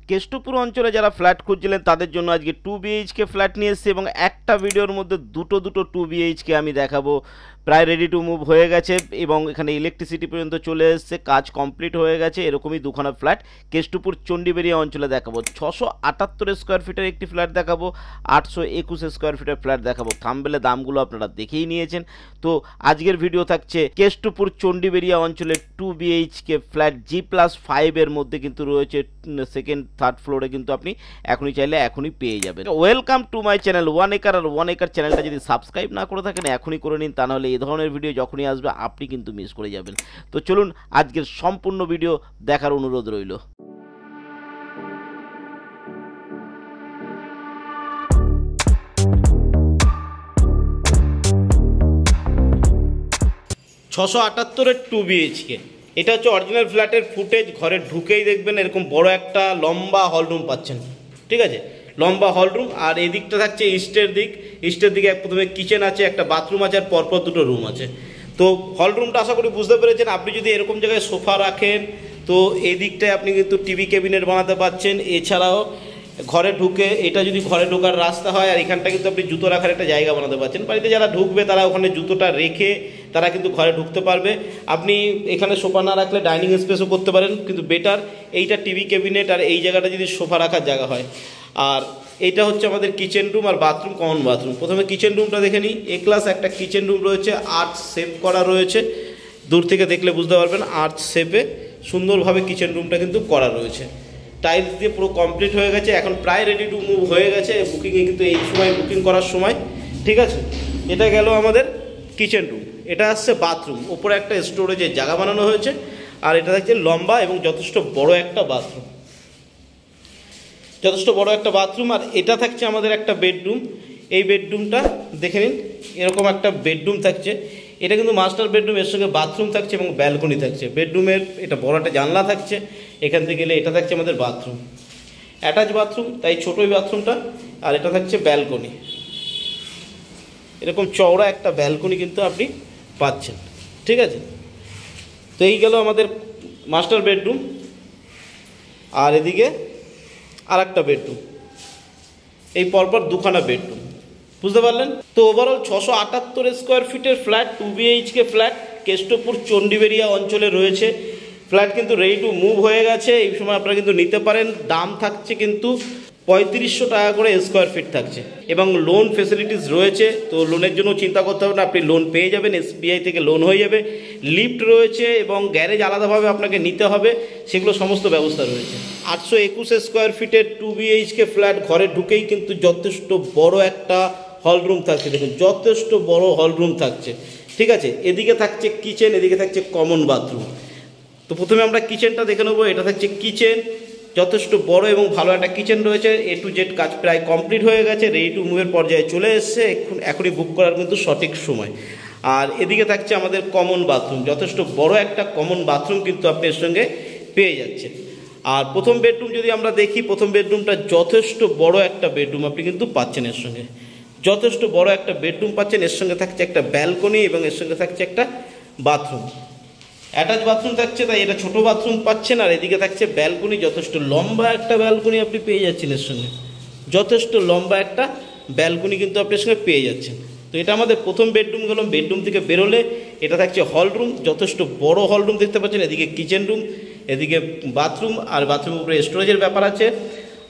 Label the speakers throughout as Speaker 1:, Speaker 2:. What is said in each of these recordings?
Speaker 1: কেষ্টপুর অঞ্চলে যারা ফ্ল্যাট খুঁজছিলেন তাদের জন্য আজকে 2 BHK ফ্ল্যাট নিয়ে এসেছি এবং একটা ভিডিওর মধ্যে দুটো 2 BHK আমি দেখাবো। প্রায় রেডি টু মুভ হয়ে গেছে এবং এখানে ইলেকট্রিসিটি পর্যন্ত চলে এসেছে, কাজ কমপ্লিট হয়ে গেছে। এরকমই দুখানা ফ্ল্যাট কেষ্টপুর চণ্ডীবেড়িয়া অঞ্চলে দেখাবো। 678 স্কোয়ার ফিটের একটি ফ্ল্যাট দেখাবো, 821 স্কোয়ার ফিটের ফ্ল্যাট দেখাবো। থাম্বনেলে দামগুলো আপনারা দেখেই নিয়েছেন। তো আজকের ভিডিও থাকছে কেষ্টপুর চণ্ডীবেড়িয়া অঞ্চলে 2 BHK ফ্ল্যাট G+5 এর মধ্যে কিন্তু রয়েছে, সেকেন্ড থার্ড ফ্লোরে কিন্তু আপনি এখনই চাইলে এখনই পেয়ে যাবেন। Welcome to my channel 1 acre. আর 1 একর চ্যানেলটা যদি সাবস্ক্রাইব না করে থাকেন এখনই করে নিন, তা নাহলে এই ধরনের ভিডিও যখনই আসবে আপনি কিন্তু মিস করে যাবেন। তো চলুন আজকের সম্পূর্ণ ভিডিও দেখার অনুরোধ রইল। ছশো 2 BHK, এটা হচ্ছে অরিজিনাল ফ্ল্যাটের ফুটেজ। ঘরে ঢুকেই দেখবেন এরকম বড় একটা লম্বা হলরুম পাচ্ছেন, ঠিক আছে, লম্বা হলরুম। আর এই দিকটা থাকছে ইস্টের দিকে প্রথমে কিচেন আছে, একটা বাথরুম আছে, আর পরপর দুটো রুম আছে। তো হলরুমটা আশা করি বুঝতে পেরেছেন। আপনি যদি এরকম জায়গায় সোফা রাখেন তো এই দিকটায় আপনি কিন্তু টিভি ক্যাবিনেট বানাতে পারছেন। এছাড়াও ঘরে ঢুকে, এটা যদি ঘরে ঢোকার রাস্তা হয়, আর এখানটা কিন্তু আপনি জুতো রাখার একটা জায়গা বানাতে পারছেন। বাড়িতে যারা ঢুকবে তারা ওখানে জুতোটা রেখে তারা কিন্তু ঘরে ঢুকতে পারবে। আপনি এখানে সোফা না রাখলে ডাইনিং স্পেসও করতে পারেন, কিন্তু বেটার এইটা টিভি ক্যাবিনেট আর এই জায়গাটা যদি সোফা রাখার জায়গা হয়। আর এইটা হচ্ছে আমাদের কিচেন রুম আর বাথরুম, কমন বাথরুম। প্রথমে কিচেন রুমটা দেখে নিই। এ ক্লাস একটা কিচেন রুম রয়েছে, আর্চ শেপ করা রয়েছে। দূর থেকে দেখলে বুঝতে পারবেন আর্চ শেপে সুন্দরভাবে কিচেন রুমটা কিন্তু করা রয়েছে। টাইলস দিয়ে পুরো কমপ্লিট হয়ে গেছে, এখন প্রায় রেডি টু মুভ হয়ে গেছে। বুকিংয়ে কিন্তু এই সময় বুকিং করার সময়, ঠিক আছে। এটা গেল আমাদের কিচেন রুম। এটা আসছে বাথরুম, ওপরে একটা স্টোরেজের জায়গা বানানো হয়েছে। আর এটা হচ্ছে লম্বা এবং যথেষ্ট বড় একটা বাথরুম, আর এটা থাকছে আমাদের একটা বেডরুম। এই বেডরুমটা দেখে নিন, এরকম একটা বেডরুম থাকছে। এটা কিন্তু মাস্টার বেডরুম, এর সঙ্গে বাথরুম থাকছে এবং ব্যালকনি থাকছে। বেডরুমের এটা বড় একটা জানলা থাকছে, এখান থেকে গেলে এটা থাকছে আমাদের বাথরুম, অ্যাটাচ বাথরুম, তাই ছোটোই বাথরুমটা। আর এটা থাকছে ব্যালকনি, এরকম চওড়া একটা ব্যালকনি কিন্তু আপনি পাচ্ছেন, ঠিক আছে। তো এই গেল আমাদের মাস্টার বেডরুম, আর এদিকে আর একটা বেডরুম, এই পরপর দুখানা বেডরুম, বুঝতে পারলেন। তো ওভারঅল 678 স্কোয়ার ফিটের ফ্ল্যাট, 2 BHK ফ্ল্যাট কেষ্টপুর চণ্ডীবেড়িয়া অঞ্চলে রয়েছে। ফ্ল্যাট কিন্তু রেডি টু মুভ হয়ে গেছে, এই সময় আপনারা কিন্তু নিতে পারেন। দাম থাকছে কিন্তু 3500 টাকা করে স্কোয়ার ফিট থাকছে এবং লোন ফেসিলিটিস রয়েছে। তো লোনের জন্য চিন্তা করতে হবে না, আপনি লোন পেয়ে যাবেন, SBI থেকে লোন হয়ে যাবে। লিফট রয়েছে এবং গ্যারেজ আলাদাভাবে আপনাকে নিতে হবে, সেগুলো সমস্ত ব্যবস্থা রয়েছে। 821 স্কোয়ার ফিটের 2 BHK ফ্ল্যাট, ঘরে ঢুকেই কিন্তু যথেষ্ট বড় একটা হলরুম থাকছে। দেখুন যথেষ্ট বড় হলরুম থাকছে, ঠিক আছে। এদিকে থাকছে কিচেন, এদিকে থাকছে কমন বাথরুম। তো প্রথমে আমরা কিচেনটা দেখে নেবো। এটা থাকছে কিচেন, যথেষ্ট বড় এবং ভালো একটা কিচেন রয়েছে। A to Z কাজ প্রায় কমপ্লিট হয়ে গেছে, রেডি টু মুভের পর্যায়ে চলে এসছে। এখনই বুক করার কিন্তু সঠিক সময়। আর এদিকে থাকছে আমাদের কমন বাথরুম, যথেষ্ট বড় একটা কমন বাথরুম কিন্তু আপনি এর সঙ্গে পেয়ে যাচ্ছেন। আর প্রথম বেডরুম যদি আমরা দেখি, প্রথম বেডরুমটা যথেষ্ট বড় একটা বেডরুম আপনি কিন্তু পাচ্ছেন, এর সঙ্গে যথেষ্ট বড় একটা বেডরুম পাচ্ছেন। এর সঙ্গে থাকছে একটা ব্যালকনি এবং এর সঙ্গে থাকছে একটা বাথরুম, অ্যাটাচ বাথরুম থাকছে, তাই এটা ছোটো বাথরুম পাচ্ছেন। আর এদিকে থাকছে ব্যালকনি, যথেষ্ট লম্বা একটা ব্যালকনি আপনি পেয়ে যাচ্ছেন এর সঙ্গে, যথেষ্ট লম্বা একটা ব্যালকনি কিন্তু আপনি এর সঙ্গে পেয়ে যাচ্ছেন। তো এটা আমাদের প্রথম বেডরুম গেল। বেডরুম থেকে বেরোলে এটা থাকছে হলরুম, যথেষ্ট বড় হলরুম দেখতে পাচ্ছেন। এদিকে কিচেন রুম, এদিকে বাথরুম, আর বাথরুমের উপরে স্টোরেজের ব্যাপার আছে।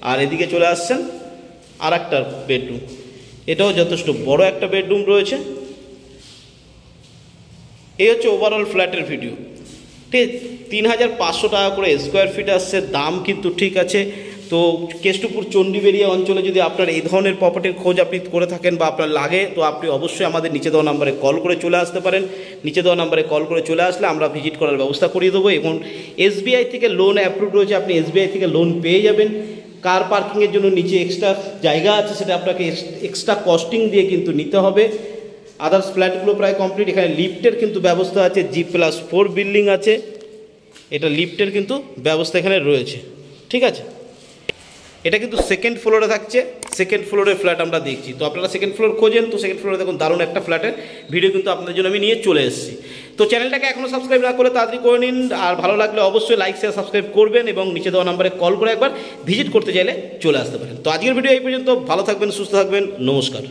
Speaker 1: আর এদিকে চলে আসছেন আর একটা বেডরুম, এটাও যথেষ্ট বড় একটা বেডরুম রয়েছে। এই হচ্ছে ওভারঅল ফ্ল্যাটের ভিডিও, ঠিক। 3500 টাকা করে স্কোয়ার ফিট আসছে, দাম কিন্তু ঠিক আছে। তো কেষ্টপুর চণ্ডীবেড়িয়া অঞ্চলে যদি আপনার এই ধরনের প্রপার্টির খোঁজ আপনি করে থাকেন বা আপনার লাগে, তো আপনি অবশ্যই আমাদের নিচে দেওয়া নাম্বারে কল করে চলে আসতে পারেন। নিচে দেওয়া নাম্বারে কল করে চলে আসলে আমরা ভিজিট করার ব্যবস্থা করিয়ে দেবো। এবং SBI থেকে লোন অ্যাপ্রুভ রয়েছে, আপনি SBI থেকে লোন পেয়ে যাবেন। কার পার্কিংয়ের জন্য নিচে এক্সট্রা জায়গা আছে, সেটা আপনাকে এক্সট্রা কস্টিং দিয়ে কিন্তু নিতে হবে। আদার্স ফ্ল্যাটগুলো প্রায় কমপ্লিট। এখানে লিফটের কিন্তু ব্যবস্থা আছে, G+4 বিল্ডিং আছে, এটা লিফটের কিন্তু ব্যবস্থা এখানে রয়েছে, ঠিক আছে। এটা কিন্তু সেকেন্ড ফ্লোরে থাকছে, সেকেন্ড ফ্লোরের ফ্ল্যাট আমরা দেখছি। তো আপনারা সেকেন্ড ফ্লোর খোঁজেন, তো সেকেন্ড ফ্লোরে দেখুন দারুণ একটা ফ্ল্যাটের ভিডিও কিন্তু আপনাদের জন্য আমি নিয়ে চলে এসেছি। তো চ্যানেলটাকে এখনও সাবস্ক্রাইব না করে তাড়াতাড়ি করে নিন, আর ভালো লাগলে অবশ্যই লাইক শেয়ার সাবস্ক্রাইব করবেন এবং নিচে দেওয়া নাম্বারে কল করে একবার ভিজিট করতে চাইলে চলে আসতে পারেন। তো আজকের ভিডিও এই পর্যন্ত, ভালো থাকবেন, সুস্থ থাকবেন, নমস্কার।